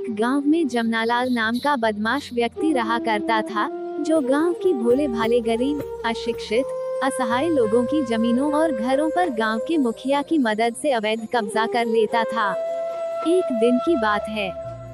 एक गांव में जमनालाल नाम का बदमाश व्यक्ति रहा करता था, जो गांव की भोले भाले गरीब, अशिक्षित, असहाय लोगों की जमीनों और घरों पर गांव के मुखिया की मदद से अवैध कब्जा कर लेता था। एक दिन की बात है,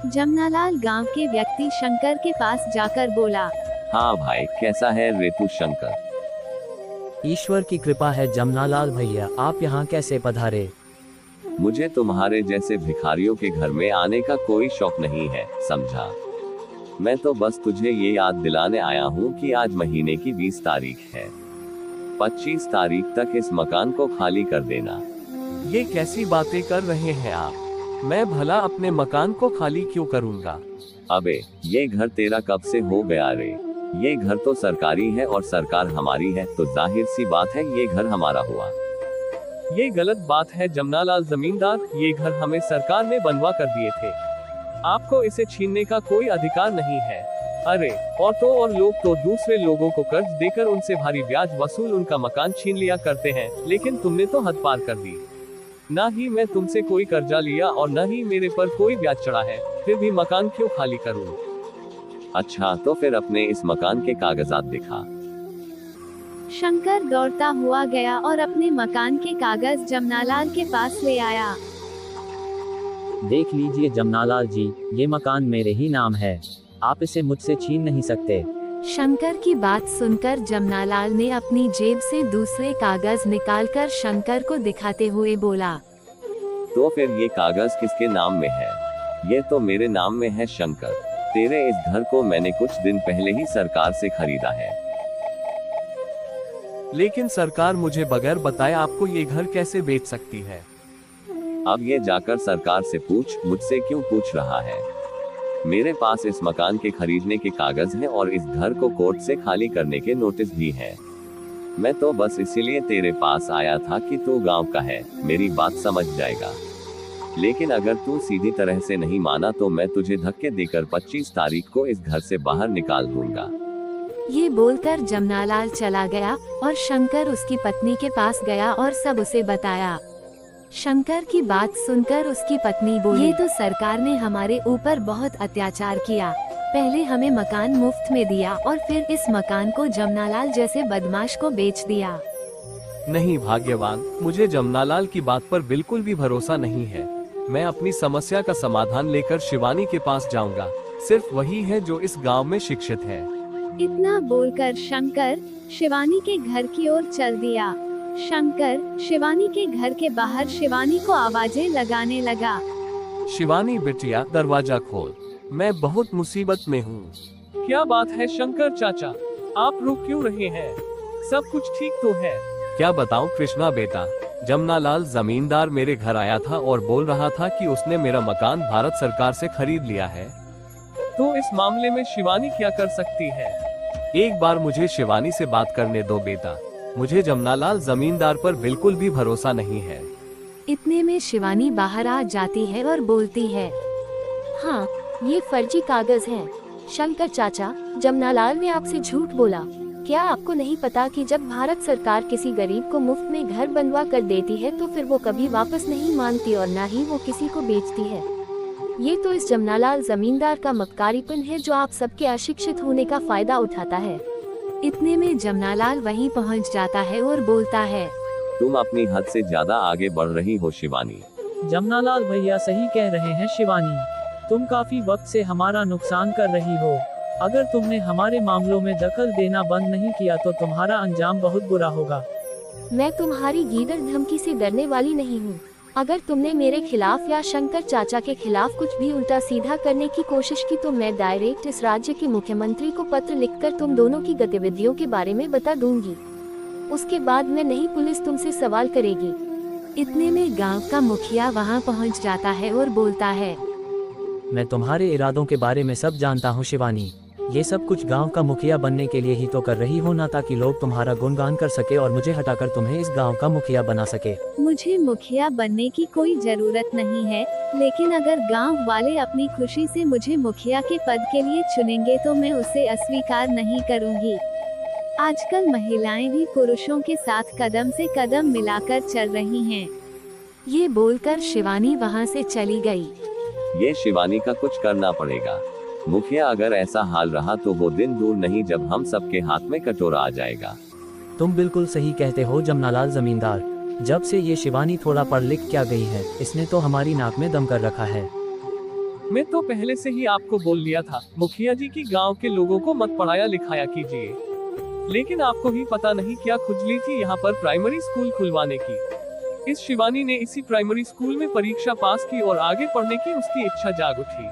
जमनालाल गांव के व्यक्ति शंकर के पास जाकर बोला, हाँ भाई, कैसा है रे तू शंकर? ईश्वर की कृपा है जमनालाल भैया, आप यहाँ कैसे पधारे? मुझे तुम्हारे जैसे भिखारियों के घर में आने का कोई शौक नहीं है, समझा। मैं तो बस तुझे ये याद दिलाने आया हूँ कि आज महीने की 20 तारीख है। 25 तारीख तक इस मकान को खाली कर देना। ये कैसी बातें कर रहे हैं आप? मैं भला अपने मकान को खाली क्यों करूँगा? अबे, ये घर तेरा कब से हो गया रे? ये घर तो सरकारी है और सरकार हमारी है, तो जाहिर सी बात है ये घर हमारा हुआ। ये गलत बात है जमनालाल जमींदार, ये घर हमें सरकार ने बनवा कर दिए थे। आपको इसे छीनने का कोई अधिकार नहीं है। अरे, और लोग तो दूसरे लोगों को कर्ज देकर उनसे भारी ब्याज वसूल उनका मकान छीन लिया करते हैं, लेकिन तुमने तो हद पार कर दी। ना ही मैं तुमसे कोई कर्जा लिया और न ही मेरे पर कोई ब्याज चढ़ा है, फिर भी मकान क्यों खाली करूं? अच्छा, तो फिर अपने इस मकान के कागजात दिखा। शंकर दौड़ता हुआ गया और अपने मकान के कागज जमनालाल के पास ले आया। देख लीजिए जमनालाल जी, ये मकान मेरे ही नाम है, आप इसे मुझसे छीन नहीं सकते। शंकर की बात सुनकर जमनालाल ने अपनी जेब से दूसरे कागज निकालकर शंकर को दिखाते हुए बोला, तो फिर ये कागज किसके नाम में है? ये तो मेरे नाम में है शंकर। तेरे इस घर को मैंने कुछ दिन पहले ही सरकार से खरीदा है। लेकिन सरकार मुझे बगैर बताए आपको ये घर कैसे बेच सकती है? अब ये जाकर सरकार से पूछ, मुझसे क्यों पूछ रहा है? मेरे पास इस मकान के खरीदने के कागज हैं और इस घर को कोर्ट से खाली करने के नोटिस भी है। मैं तो बस इसीलिए तेरे पास आया था कि तू गांव का है, मेरी बात समझ जाएगा। लेकिन अगर तू सीधी तरह से नहीं माना तो मैं तुझे धक्के देकर 25 तारीख को इस घर से बाहर निकाल दूंगा। ये बोलकर जमनालाल चला गया और शंकर उसकी पत्नी के पास गया और सब उसे बताया। शंकर की बात सुनकर उसकी पत्नी बोली, ये तो सरकार ने हमारे ऊपर बहुत अत्याचार किया। पहले हमें मकान मुफ्त में दिया और फिर इस मकान को जमनालाल जैसे बदमाश को बेच दिया। नहीं भाग्यवान, मुझे जमनालाल की बात पर बिल्कुल भी भरोसा नहीं है। मैं अपनी समस्या का समाधान लेकर शिवानी के पास जाऊंगा। सिर्फ वही है जो इस गांव में शिक्षित है। इतना बोलकर शंकर शिवानी के घर की ओर चल दिया। शंकर शिवानी के घर के बाहर शिवानी को आवाजें लगाने लगा। शिवानी बिटिया, दरवाजा खोल, मैं बहुत मुसीबत में हूँ। क्या बात है शंकर चाचा, आप रुक क्यों रहे हैं? सब कुछ ठीक तो है? क्या बताऊँ कृष्णा बेटा, जमनालाल जमींदार मेरे घर आया था और बोल रहा था कि उसने मेरा मकान भारत सरकार से खरीद लिया है। तो इस मामले में शिवानी क्या कर सकती है? एक बार मुझे शिवानी से बात करने दो बेटा, मुझे जमनालाल जमींदार पर बिल्कुल भी भरोसा नहीं है। इतने में शिवानी बाहर आ जाती है और बोलती है, हाँ, ये फर्जी कागज हैं। शंकर चाचा, जमनालाल ने आपसे झूठ बोला। क्या आपको नहीं पता कि जब भारत सरकार किसी गरीब को मुफ्त में घर बनवा कर देती है तो फिर वो कभी वापस नहीं मांगती और न ही वो किसी को बेचती है। ये तो इस जमनालाल जमींदार का मक्कारीपन है जो आप सबके अशिक्षित होने का फायदा उठाता है। इतने में जमनालाल वहीं पहुंच जाता है और बोलता है, तुम अपनी हद से ज्यादा आगे बढ़ रही हो शिवानी। जमनालाल भैया सही कह रहे हैं शिवानी, तुम काफी वक्त से हमारा नुकसान कर रही हो। अगर तुमने हमारे मामलों में दखल देना बंद नहीं किया तो तुम्हारा अंजाम बहुत बुरा होगा। मैं तुम्हारी गीदड़ धमकी से डरने वाली नहीं हूँ। अगर तुमने मेरे खिलाफ या शंकर चाचा के खिलाफ कुछ भी उल्टा सीधा करने की कोशिश की तो मैं डायरेक्ट इस राज्य के मुख्यमंत्री को पत्र लिखकर तुम दोनों की गतिविधियों के बारे में बता दूंगी। उसके बाद मैं नहीं पुलिस तुमसे सवाल करेगी। इतने में गांव का मुखिया वहां पहुंच जाता है और बोलता है, मैं तुम्हारे इरादों के बारे में सब जानता हूँ शिवानी। ये सब कुछ गांव का मुखिया बनने के लिए ही तो कर रही हो ना, ताकि लोग तुम्हारा गुणगान कर सके और मुझे हटाकर तुम्हें इस गांव का मुखिया बना सके। मुझे मुखिया बनने की कोई जरूरत नहीं है, लेकिन अगर गांव वाले अपनी खुशी से मुझे मुखिया के पद के लिए चुनेंगे तो मैं उसे अस्वीकार नहीं करूंगी। आजकल महिलाएं भी पुरुषों के साथ कदम से कदम मिलाकर चल रही हैं। ये बोलकर शिवानी वहां से चली गई। ये शिवानी का कुछ करना पड़ेगा। मुखिया, अगर ऐसा हाल रहा तो वो दिन दूर नहीं जब हम सबके हाथ में कटोरा आ जाएगा। तुम बिल्कुल सही कहते हो जमनालाल जमींदार। जब से ये शिवानी थोड़ा पढ़ लिख क्या गई है, इसने तो हमारी नाक में दम कर रखा है। मैं तो पहले से ही आपको बोल लिया था मुखिया जी की गांव के लोगों को मत पढ़ाया लिखाया कीजिए, लेकिन आपको ही पता नहीं क्या खुजली थी यहाँ पर प्राइमरी स्कूल खुलवाने की। इस शिवानी ने इसी प्राइमरी स्कूल में परीक्षा पास की और आगे पढ़ने की उसकी इच्छा जाग उठी।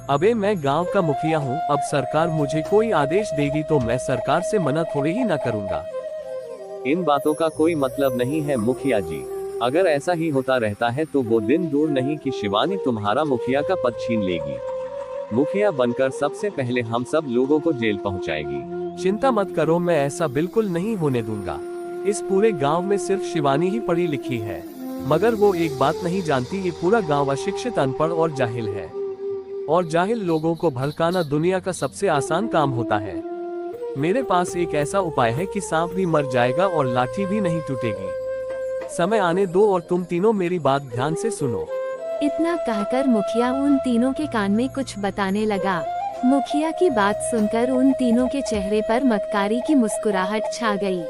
अबे मैं गांव का मुखिया हूँ, अब सरकार मुझे कोई आदेश देगी तो मैं सरकार से मना थोड़ी ही ना करूँगा। इन बातों का कोई मतलब नहीं है मुखिया जी। अगर ऐसा ही होता रहता है तो वो दिन दूर नहीं कि शिवानी तुम्हारा मुखिया का पद छीन लेगी। मुखिया बनकर सबसे पहले हम सब लोगों को जेल पहुंचाएगी। चिंता मत करो, मैं ऐसा बिल्कुल नहीं होने दूंगा। इस पूरे गांव में सिर्फ शिवानी ही पढ़ी लिखी है, मगर वो एक बात नहीं जानती, ये पूरा गांव अशिक्षित, अनपढ़ और जाहिल है। और जाहिल लोगों को भड़काना दुनिया का सबसे आसान काम होता है। मेरे पास एक ऐसा उपाय है कि सांप भी मर जाएगा और लाठी भी नहीं टूटेगी। समय आने दो और तुम तीनों मेरी बात ध्यान से सुनो। इतना कहकर मुखिया उन तीनों के कान में कुछ बताने लगा। मुखिया की बात सुनकर उन तीनों के चेहरे पर मक्कारी की मुस्कुराहट छा गई।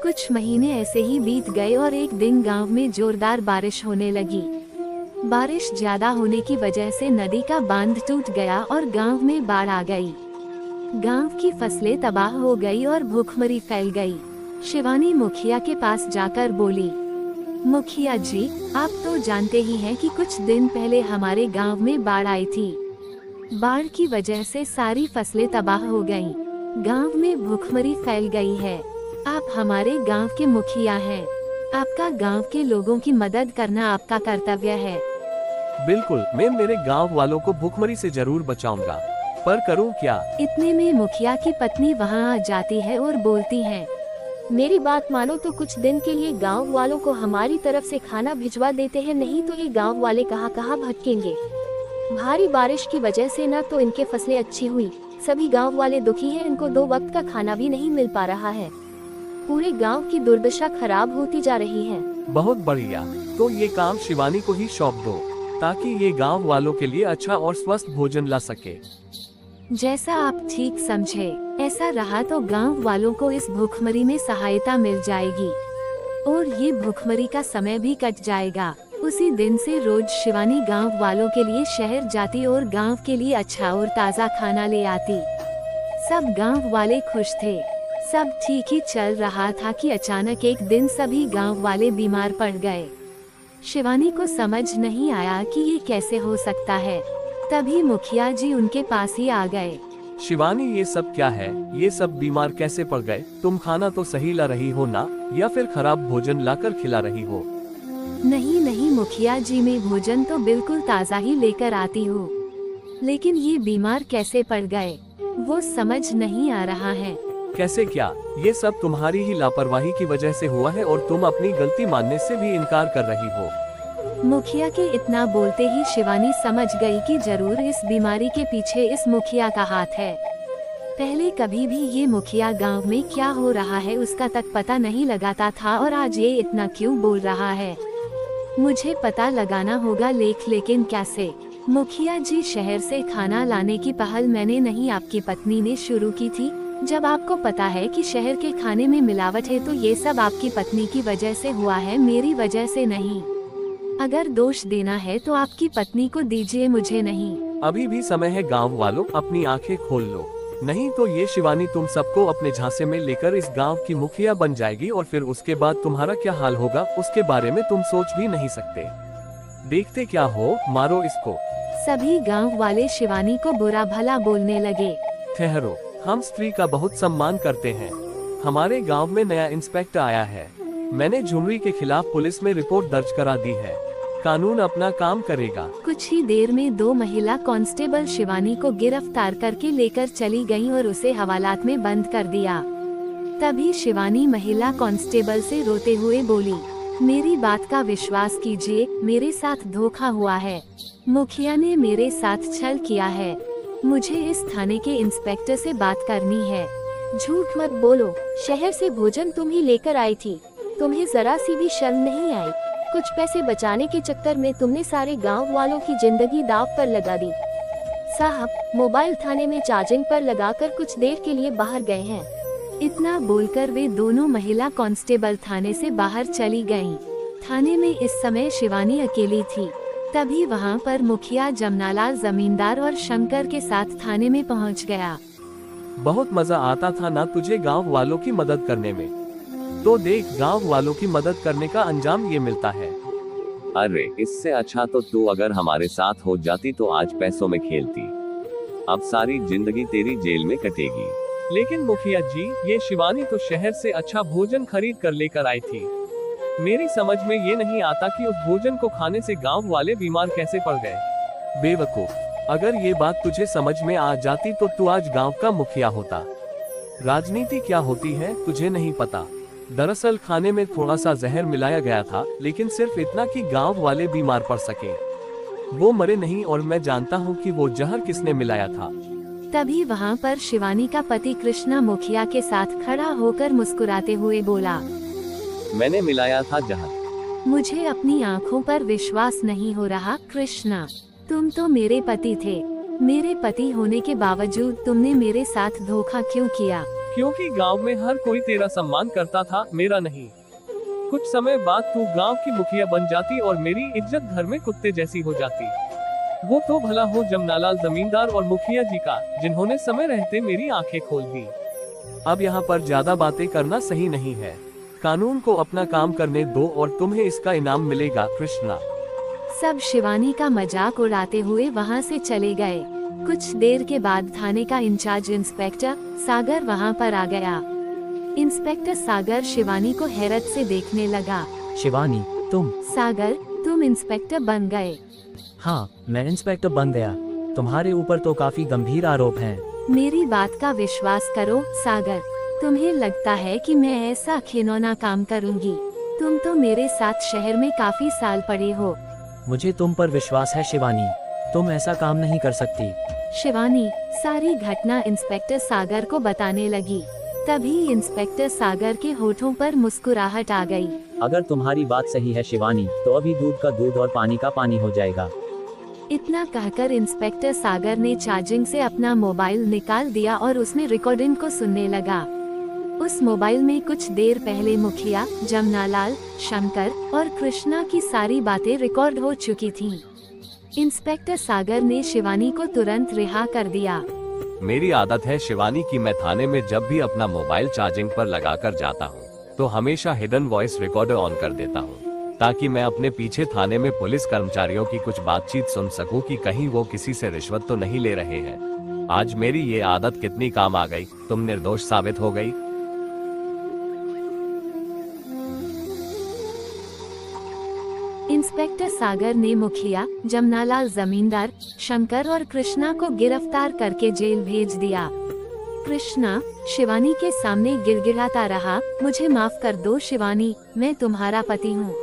कुछ महीने ऐसे ही बीत गए और एक दिन गांव में जोरदार बारिश होने लगी। बारिश ज्यादा होने की वजह से नदी का बांध टूट गया और गांव में बाढ़ आ गई। गांव की फसलें तबाह हो गई और भूखमरी फैल गई। शिवानी मुखिया के पास जाकर बोली, मुखिया जी, आप तो जानते ही हैं कि कुछ दिन पहले हमारे गांव में बाढ़ आई थी। बाढ़ की वजह से सारी फसलें तबाह हो गईं। गांव में भूखमरी फैल गई है। आप हमारे गांव के मुखिया हैं। आपका गांव के लोगों की मदद करना आपका कर्तव्य है। बिल्कुल, मैं मेरे गांव वालों को भूखमरी से जरूर बचाऊंगा, पर करूं क्या? इतने में मुखिया की पत्नी वहां आ जाती है और बोलती है, मेरी बात मानो तो कुछ दिन के लिए गांव वालों को हमारी तरफ से खाना भिजवा देते हैं, नहीं तो ये गांव वाले कहाँ भटकेंगे। भारी बारिश की वजह से न तो इनके फसलें अच्छी हुई, सभी गांव वाले दुखी हैं, इनको 2 वक्त का खाना भी नहीं मिल पा रहा है। पूरे गांव की दुर्दशा खराब होती जा रही है। बहुत बढ़िया, तो ये काम शिवानी को ही सौंप दो, ताकि ये गांव वालों के लिए अच्छा और स्वस्थ भोजन ला सके। जैसा आप ठीक समझे। ऐसा रहा तो गांव वालों को इस भूखमरी में सहायता मिल जाएगी और ये भूखमरी का समय भी कट जाएगा। उसी दिन से रोज शिवानी गांव वालों के लिए शहर जाती और गांव के लिए अच्छा और ताज़ा खाना ले आती। सब गांव वाले खुश थे। सब ठीक ही चल रहा था कि अचानक एक दिन सभी गांव वाले बीमार पड़ गए। शिवानी को समझ नहीं आया कि ये कैसे हो सकता है। तभी मुखिया जी उनके पास ही आ गए। शिवानी, ये सब क्या है? ये सब बीमार कैसे पड़ गए? तुम खाना तो सही ला रही हो ना, या फिर खराब भोजन लाकर खिला रही हो? नहीं मुखिया जी, मैं भोजन तो बिल्कुल ताज़ा ही लेकर आती हूँ, लेकिन ये बीमार कैसे पड़ गए वो समझ नहीं आ रहा है। कैसे क्या? ये सब तुम्हारी ही लापरवाही की वजह से हुआ है और तुम अपनी गलती मानने से भी इनकार कर रही हो। मुखिया के इतना बोलते ही शिवानी समझ गई कि जरूर इस बीमारी के पीछे इस मुखिया का हाथ है। पहले कभी भी ये मुखिया गांव में क्या हो रहा है उसका तक पता नहीं लगाता था, और आज ये इतना क्यों बोल रहा है। मुझे पता लगाना होगा, लेकिन कैसे? मुखिया जी, शहर से खाना लाने की पहल मैंने नहीं, आपकी पत्नी ने शुरू की थी। जब आपको पता है कि शहर के खाने में मिलावट है तो ये सब आपकी पत्नी की वजह से हुआ है, मेरी वजह से नहीं। अगर दोष देना है तो आपकी पत्नी को दीजिए, मुझे नहीं। अभी भी समय है गांव वालों, अपनी आंखें खोल लो, नहीं तो ये शिवानी तुम सबको अपने झांसे में लेकर इस गांव की मुखिया बन जाएगी और फिर उसके बाद तुम्हारा क्या हाल होगा उसके बारे में तुम सोच भी नहीं सकते। देखते क्या हो, मारो इसको। सभी गांव वाले शिवानी को बुरा भला बोलने लगे। ठहरो, हम स्त्री का बहुत सम्मान करते हैं। हमारे गांव में नया इंस्पेक्टर आया है। मैंने झुमरी के खिलाफ पुलिस में रिपोर्ट दर्ज करा दी है। कानून अपना काम करेगा। कुछ ही देर में 2 महिला कांस्टेबल शिवानी को गिरफ्तार करके लेकर चली गईं और उसे हवालात में बंद कर दिया। तभी शिवानी महिला कांस्टेबल से रोते हुए बोली, मेरी बात का विश्वास कीजिए, मेरे साथ धोखा हुआ है। मुखिया ने मेरे साथ छल किया है। मुझे इस थाने के इंस्पेक्टर से बात करनी है। झूठ मत बोलो, शहर से भोजन तुम ही लेकर आई थी, तुम्हें जरा सी भी शर्म नहीं आई। कुछ पैसे बचाने के चक्कर में तुमने सारे गांव वालों की जिंदगी दांव पर लगा दी। साहब, मोबाइल थाने में चार्जिंग पर लगाकर कुछ देर के लिए बाहर गए हैं। इतना बोलकर वे दोनों महिला कांस्टेबल थाने से बाहर चली गईं। थाने में इस समय शिवानी अकेली थी। तभी वहां पर मुखिया जमनालाल जमींदार और शंकर के साथ थाने में पहुंच गया। बहुत मजा आता था ना तुझे गांव वालों की मदद करने में। तो देख, गांव वालों की मदद करने का अंजाम ये मिलता है। अरे, इससे अच्छा तो तू अगर हमारे साथ हो जाती तो आज पैसों में खेलती। अब सारी जिंदगी तेरी जेल में कटेगी। लेकिन मुखिया जी, ये शिवानी तो शहर से अच्छा भोजन खरीद कर लेकर आई थी। मेरी समझ में ये नहीं आता कि उस भोजन को खाने से गांव वाले बीमार कैसे पड़ गए। बेवकूफ, अगर ये बात तुझे समझ में आ जाती तो तू आज गांव का मुखिया होता। राजनीति क्या होती है तुझे नहीं पता। दरअसल खाने में थोड़ा सा जहर मिलाया गया था, लेकिन सिर्फ इतना कि गांव वाले बीमार पड़ सके। वो मरे नहीं और मैं जानता हूँ कि वो जहर किसने मिलाया था। तभी वहां पर शिवानी का पति कृष्णा मुखिया के साथ खड़ा होकर मुस्कुराते हुए बोला, मैंने मिलाया था जहर। मुझे अपनी आँखों पर विश्वास नहीं हो रहा। कृष्णा, तुम तो मेरे पति थे। मेरे पति होने के बावजूद तुमने मेरे साथ धोखा क्यों किया? क्योंकि गांव में हर कोई तेरा सम्मान करता था, मेरा नहीं। कुछ समय बाद तू गांव की मुखिया बन जाती और मेरी इज्जत घर में कुत्ते जैसी हो जाती। वो तो भला हो जमनालाल जमींदार और मुखिया जी का, जिन्होंने समय रहते मेरी आंखें खोल दी। अब यहाँ पर ज्यादा बातें करना सही नहीं है। कानून को अपना काम करने दो और तुम्हें इसका इनाम मिलेगा। कृष्णा। सब शिवानी का मजाक उड़ाते हुए वहां से चले गए। कुछ देर के बाद थाने का इंचार्ज इंस्पेक्टर सागर वहां पर आ गया। इंस्पेक्टर सागर शिवानी को हैरत से देखने लगा। शिवानी, तुम? सागर, तुम इंस्पेक्टर बन गए? हाँ, मैं इंस्पेक्टर बन गया। तुम्हारे ऊपर तो काफी गंभीर आरोप हैं। मेरी बात का विश्वास करो सागर, तुम्हें लगता है कि मैं ऐसा खिलौना काम करूंगी? तुम तो मेरे साथ शहर में काफी साल पड़े हो। मुझे तुम पर विश्वास है शिवानी, तुम ऐसा काम नहीं कर सकती। शिवानी सारी घटना इंस्पेक्टर सागर को बताने लगी। तभी इंस्पेक्टर सागर के होठों पर मुस्कुराहट आ गई। अगर तुम्हारी बात सही है शिवानी, तो अभी दूध का दूध और पानी का पानी हो जाएगा। इतना कहकर इंस्पेक्टर सागर ने चार्जिंग से अपना मोबाइल निकाल दिया और उसमें रिकॉर्डिंग को सुनने लगा। उस मोबाइल में कुछ देर पहले मुखिया, जमनालाल, शंकर और कृष्णा की सारी बातें रिकॉर्ड हो चुकी थीं। इंस्पेक्टर सागर ने शिवानी को तुरंत रिहा कर दिया। मेरी आदत है शिवानी की, मैं थाने में जब भी अपना मोबाइल चार्जिंग पर लगाकर जाता हूँ तो हमेशा हिडन वॉइस रिकॉर्डर ऑन कर देता हूँ, ताकि मैं अपने पीछे थाने में पुलिस कर्मचारियों की कुछ बातचीत सुन सकूं कि कहीं वो किसी से रिश्वत तो नहीं ले रहे हैं। आज मेरी ये आदत कितनी काम आ गई, तुम निर्दोष साबित हो गई। इंस्पेक्टर सागर ने मुखिया, जमनालाल जमींदार, शंकर और कृष्णा को गिरफ्तार करके जेल भेज दिया। कृष्णा शिवानी के सामने गिड़गिड़ाता रहा, मुझे माफ कर दो शिवानी, मैं तुम्हारा पति हूँ।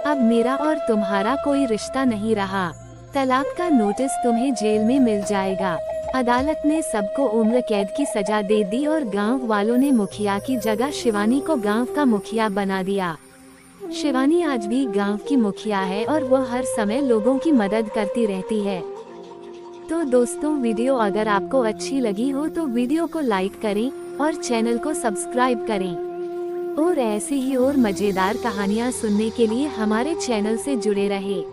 अब मेरा और तुम्हारा कोई रिश्ता नहीं रहा। तलाक का नोटिस तुम्हें जेल में मिल जाएगा। अदालत ने सबको उम्र कैद की सजा दे दी और गांव वालों ने मुखिया की जगह शिवानी को गांव का मुखिया बना दिया। शिवानी आज भी गांव की मुखिया है और वो हर समय लोगों की मदद करती रहती है। तो दोस्तों, वीडियो अगर आपको अच्छी लगी हो तो वीडियो को लाइक करें और चैनल को सब्सक्राइब करें और ऐसे ही और मजेदार कहानियाँ सुनने के लिए हमारे चैनल से जुड़े रहें।